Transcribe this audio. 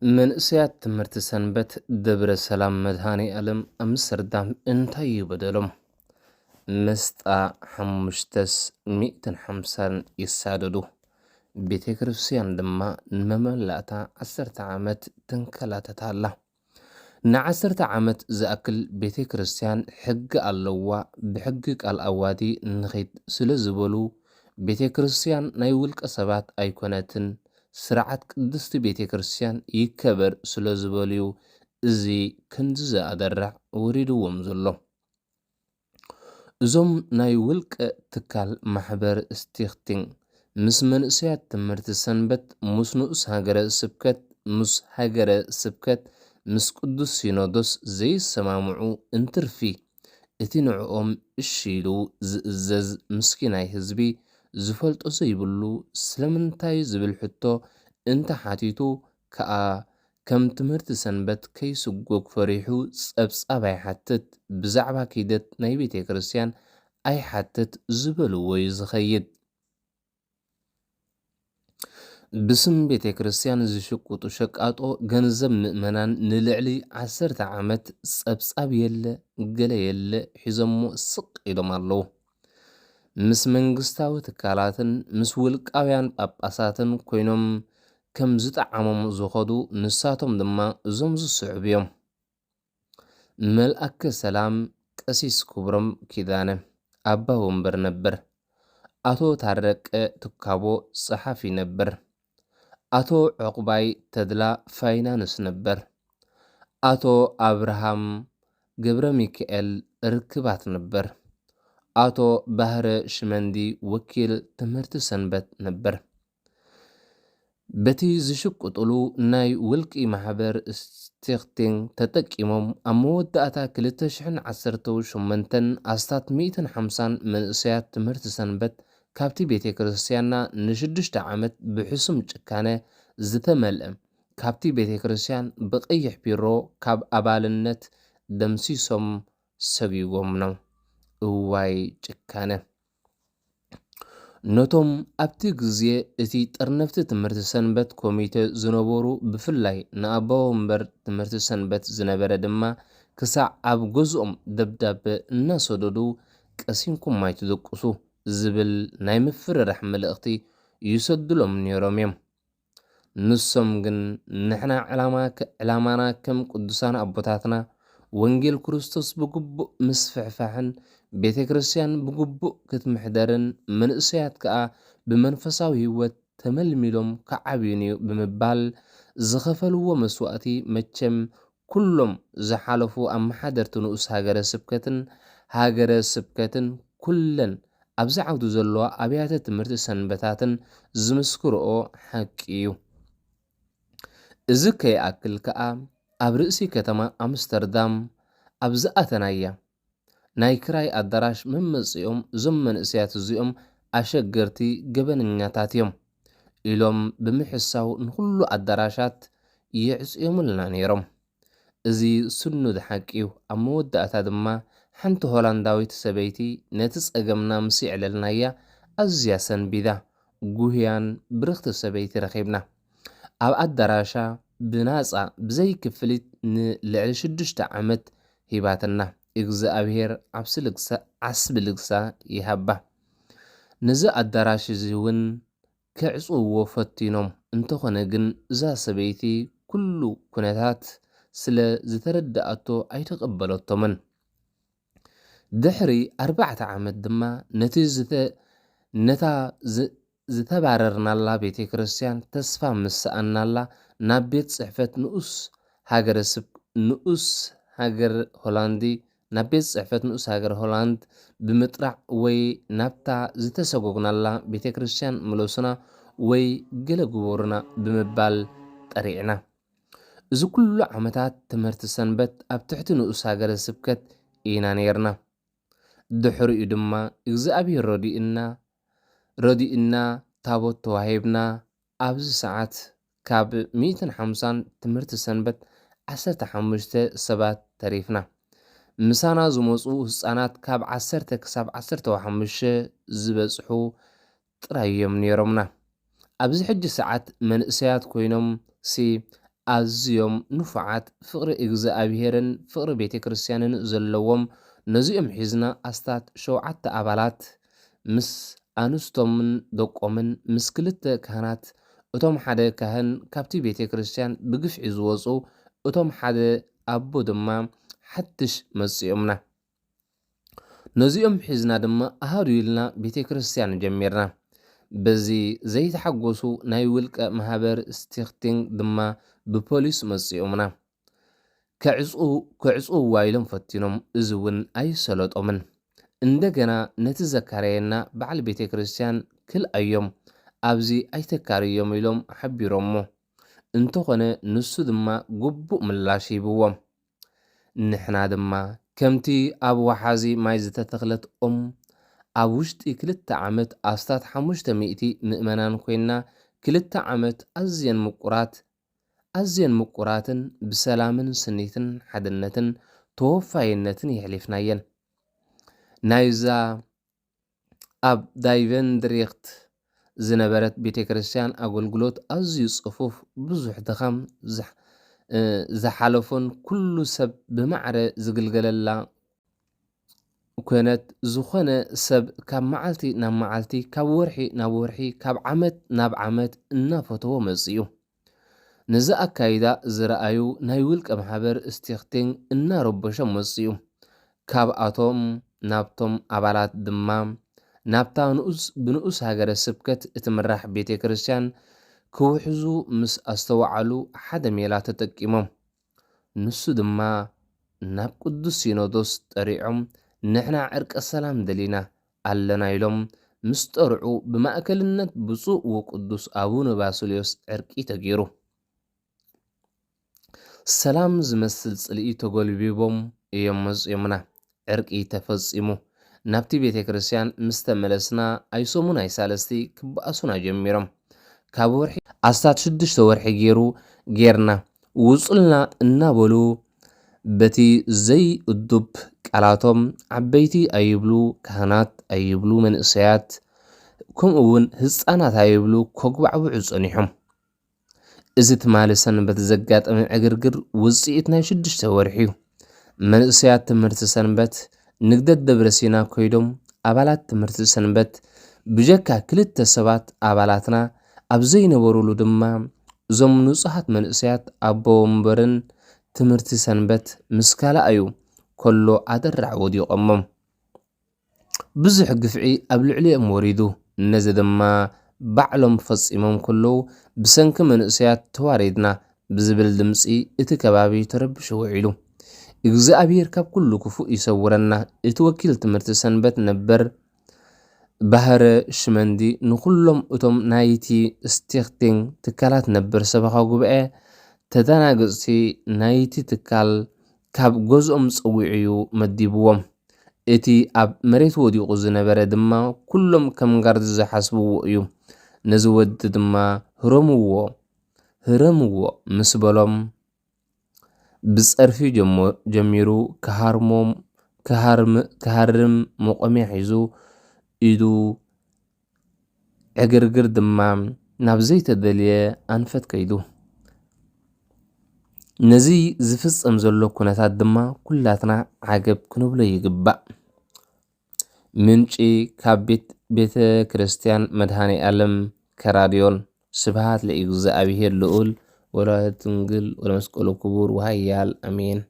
من سيات تمرت سنبت دبر سلام مدهاني ألم أمستردام انتاي بدلم مستا حمشتس 150 يساددو بيتي كريستيان دما نمملأتا 10 عامت تنكلاتا تالا ن10 عامت زأكل بيتي كريستيان حق اللوا بحقق الأوادي نخيد سلزبولو بيتي كريستيان نايولك أسابات أيكوناتن سرعت قدست بيتي كريستيان يكبر سلزبوليو زي كنز أدرع وريدو ومزلو زوم نايولك تكال محبر استيختين مس منسيات تمرت سنبت مسنوس هاجر سبكت مس هاجر سبكت مس قدس سينودوس زي السمامعو انترفي اتنعوم الشيلو زز مسكيناي هزبي زفلت أسيبلو سلمنتاي زبل حتو انت حاتيتو كا كم تمرت سنبت كي سقوك فريحو سأبس أباي حتت بزعبا كيدت نايبيتي كريستيان أي حتت زبلو ويزخيد بسم بيتي كريستيان زشقوطو شقاطو غنزب مؤمنان نلعلي 10 عامت صبصاب يله قله يله حزمو سق إلوم اللو مس منغستاو تكالاتن مس ولقاويان ጳጳሳትን ኮይኖም ከም ዝጣዓሞም ዝኸዱ ንሳቶም ድማ እዞም ዝስዕብዮም መልአከ ሰላም ቀሲስ ክብሮም ኪዳነ አባ ወንበር ነበር። አቶ ታረቀ ትካቦ ጸሐፊ ነበር። አቶ ዕቁባይ ተድላ ፋይናንስ ነበር። አቶ አብርሃም ገብረ ሚካኤል ርክባት ነበር። አቶ ባህረ ሽመንዲ ወኪል ትምህርት ሰንበት ነበር። በቲ ዝሽቁጥሉ ናይ ውልቂ ማሕበር ስቲኽቲንግ ተጠቂሞም ኣብ መወዳእታ 2018 ኣስታት 150 መንእሰያት ትምህርቲ ሰንበት ካብቲ ቤተ ክርስቲያንና ን6 ዓመት ብሕሱም ጭካነ ዝተመልአ ካብቲ ቤተ ክርስቲያን ብቀይሕ ቢሮ ካብ ኣባልነት ደምሲሶም ሰጊጎም ነው። እዋይ ጭካነ ነቶም ኣብቲ ግዜ እቲ ጠርነፍቲ ትምህርቲ ሰንበት ኮሚቴ ዝነበሩ ብፍላይ ንኣባ ወንበር ትምህርቲ ሰንበት ዝነበረ ድማ ክሳዕ ኣብ ገዝኦም ደብዳቤ እናሰደዱ ቀሲንኩም ማይትደቁሱ ዝብል ናይ ምፍርራሕ መልእኽቲ ይሰድሎም ነይሮም እዮም። ንሶም ግን ንሕና ዕላማና ከም ቅዱሳን ኣቦታትና ወንጌል ክርስቶስ ብግቡእ ምስፍሕፋሕን ቤተ ክርስቲያን ብግቡእ ክትምሕደርን መንእሰያት ከዓ ብመንፈሳዊ ህይወት ተመልሚሎም ከዓብዩን እዩ ብምባል ዝኸፈልዎ መስዋእቲ መቸም ኩሎም ዝሓለፉ ኣመሓደርቲ ንኡስ ሃገረ ስብከትን ኩለን ኣብዚ ዓውዱ ዘለዋ ኣብያተ ትምህርቲ ሰንበታትን ዝምስክርኦ ሓቂ እዩ። እዚ ከይኣክል ከዓ ኣብ ርእሲ ከተማ ኣምስተርዳም ኣብ ዝኣተናያ ናይ ክራይ ኣዳራሽ መመፂኦም እዞም መንእሰያት እዚኦም ኣሸገርቲ ገበነኛታት እዮም ኢሎም ብምሕሳው ንኩሉ ኣዳራሻት የዕፅዮሙልና ነይሮም። እዚ ስኑድ ሓቂ እዩ። ኣብ መወዳእታ ድማ ሓንቲ ሆላንዳዊት ሰበይቲ ነቲ ፀገምና ምስ ይዕለልናያ ኣዝያ ሰንቢዳ ጉህያን ብርኽቲ ሰበይቲ ረኺብና ኣብ ኣዳራሻ ብናፃ ብዘይ ክፍሊት ንልዕሊ 6 ዓመት ሂባትና እግዚኣብሔር ዓስቢ ልግሳ ይሃባ። ነዚ ኣዳራሽ እዚ እውን ከዕፅውዎ ፈቲኖም እንተኾነ ግን እዛ ሰበይቲ ኩሉ ኩነታት ስለ ዝተረዳእቶ ኣይተቐበለቶምን። ድሕሪ 4 ዓመት ድማ ነታ ዝተባረርናላ ቤተ ክርስቲያን ተስፋ ምስኣናላ ናብ ቤት ጽሕፈት ንኡስ ሃገር ሆላንዲ ናብ ቤት ጽሕፈት ንኡስ ሃገር ሆላንድ ብምጥራዕ ወይ ናብታ ዝተሰጎግናላ ቤተ ክርስቲያን ምለሱና ወይ ገለ ግበሩና ብምባል ጠሪዕና። እዚ ኩሉ ዓመታት ትምህርቲ ሰንበት ኣብ ትሕቲ ንኡስ ሃገረ ስብከት ኢና ነርና። ድሕሪኡ ድማ እግዚኣብሔር ረዲእና ታቦት ተዋሂብና ኣብዚ ሰዓት ካብ 150 ትምህርቲ ሰንበት 15 ሰባት ተሪፍና። ምሳና ዝመፁ ህፃናት ካብ 10 ክሳብ 15 ዝበፅሑ ጥራይ እዮም ነይሮምና። ኣብዚ ሕጂ ሰዓት መንእሰያት ኮይኖም ኣዝዮም ንፉዓት ፍቕሪ እግዚኣብሔርን ፍቕሪ ቤተ ክርስቲያንን ዘለዎም ነዚኦም ሒዝና ኣስታት 7 ኣባላት ምስ ኣንስቶምን ደቆምን ምስ 2 ካህናት እቶም ሓደ ካህን ካብቲ ቤተ ክርስቲያን ብግፍዒ ዝወፁ እቶም ሓደ ኣቦ ድማ ሓድሽ መፂኦምና ነዚኦም ሒዝና ድማ ኣሃዱ ኢልና ቤተ ክርስቲያን ጀሚርና በዚ ዘይተሓጎሱ ናይ ውልቀ ማህበር ስቲኽቲንግ ድማ ብፖሊስ መፂኦምና ከዕፅውዋ ኢሎም ፈቲኖም እዚ እውን ኣይሰለጦምን እንደገና ነቲ ዘካረየና በዓል ቤተ ክርስቲያን ክልኣዮም ኣብዚ ኣይተካርዮም ኢሎም ሓቢሮሞ እንተኾነ ንሱ ድማ ግቡእ ምላሽ ሂብዎም ንሕና ድማ ከምቲ ኣብ ወሓዚ ማይ ዝተተኽለት ኦም ኣብ ውሽጢ 2 ዓመት ኣስታት 500 ምእመናን ኮይና 2 ዓመት ኣዝየን ምቁራትን ብሰላምን ስኒትን ሓድነትን ተወፋይነትን የሕሊፍናየን ናይዛ ኣብ ዳይቨንድሪኽት ዝነበረት ቤተ ክርስቲያን ኣገልግሎት ኣዝዩ ጽፉፍ ብዙሕ ድኻም ዝሓለፎን ኩሉ ሰብ ብማዕረ ዝግልገለላ ኩነት ዝኾነ ሰብ ካብ መዓልቲ ናብ መዓልቲ ካብ ወርሒ ናብ ወርሒ ካብ ዓመት ናብ ዓመት እናፈተዎ መፅዩ ነዚ ኣካይዳ ዝረኣዩ ናይ ውልቀ ማሕበር ስቲኽቲንግ እናረበሾም መፅዩ ካብኣቶም ናብቶም ኣባላት ድማ ናብታ ብንኡስ ሃገረ ስብከት እትምራሕ ቤተ ክርስቲያን ክውሕዙ ምስ ኣስተዋዓሉ ሓደ ሜላ ተጠቂሞም ንሱ ድማ ናብ ቅዱስ ሲኖዶስ ጠሪዖም ንሕና ዕርቀ ሰላም ደሊና ኣለና ኢሎም ምስ ጠርዑ ብማእከልነት ብፁእ ወቅዱስ ኣቡነ ባስልዮስ ዕርቂ ተገይሩ ሰላም ዝመስል ጽልኢ ተጎልቢቦም እዮም መፅዮምና ዕርቂ ተፈጺሙ ናብቲ ቤተ ክርስቲያን ምስ ተመለስና ኣይሶሙን ኣይሳለስቲ ክበኣሱና ጀሚሮም ካብ ወርሒ ኣስታት 6 ወርሒ ጌርና ውፅልና እናበሉ በቲ ዘይ እዱብ ቃላቶም ዓበይቲ ኣይብሉ ካህናት ኣይብሉ መንእሰያት ከምኡውን ህፃናት ኣይብሉ ከጉባዕብዑ ጸኒሖም እዚ ትማሊ ሰንበት ዘጋጠመ ዕግርግር ውፅኢት ናይ 6 ወርሒ መንእሰያት ትምህርቲ ሰንበት ንግደት ደብረ ሲና ኮይዶም ኣባላት ትምህርቲ ሰንበት ብጀካ 2 ሰባት ኣባላትና ኣብ ዘይነበሩሉ ድማ እዞም ንጹሃት መንእሰያት ኣቦ ወንበርን ትምህርቲ ሰንበት ምስ ካልኣዩ ከሎ ኣደራዕ ወዲቖሞም ብዙሕ ግፍዒ ኣብ ልዕሊኦም ወሪዱ ነዚ ድማ ባዕሎም ፈጺሞም ከለዉ ብሰንኪ መንእሰያት ተዋሪድና ብዝብል ድምፂ እቲ ከባቢ ተረብሹ ውዒሉ እግዚኣብሔር ካብ ኩሉ ክፉእ ይሰውረና እቲ ወኪል ትምህርቲ ሰንበት ነበር ባህረ ሽመንዲ ንኩሎም እቶም ናይቲ ስቲኽቲንግ ትካላት ነበር ሰበኻ ጉባኤ ተደናገፅቲ ናይቲ ትካል ካብ ገዝኦም ፀዊዕዩ መዲብዎም እቲ ኣብ መሬት ወዲቑ ዝነበረ ድማ ኩሎም ከም ጋርዲ ዝሓስብዎ እዩ ነዚ ወዲ ድማ ህረምዎ ምስ በሎም ብፀርፊ ጀሚሩ ክሃርም መቆሚያ ሒዙ ኢዱ ዕግርግር ድማ ናብ ዘይተደልየ ኣንፈት ከይዱ ነዚ ዝፍጸም ዘሎ ኩነታት ድማ ኩላትና ዓገብ ክንብሎ ይግባእ ምንጪ ካብ ቤተ ክርስቲያን መድኃኔ ዓለም ከራድዮን ስብሃት ለእግዚአብሔር ልዑል ወላዲቱ ድንግል ወለመስቀሉ ክቡር ወሃያል አሜን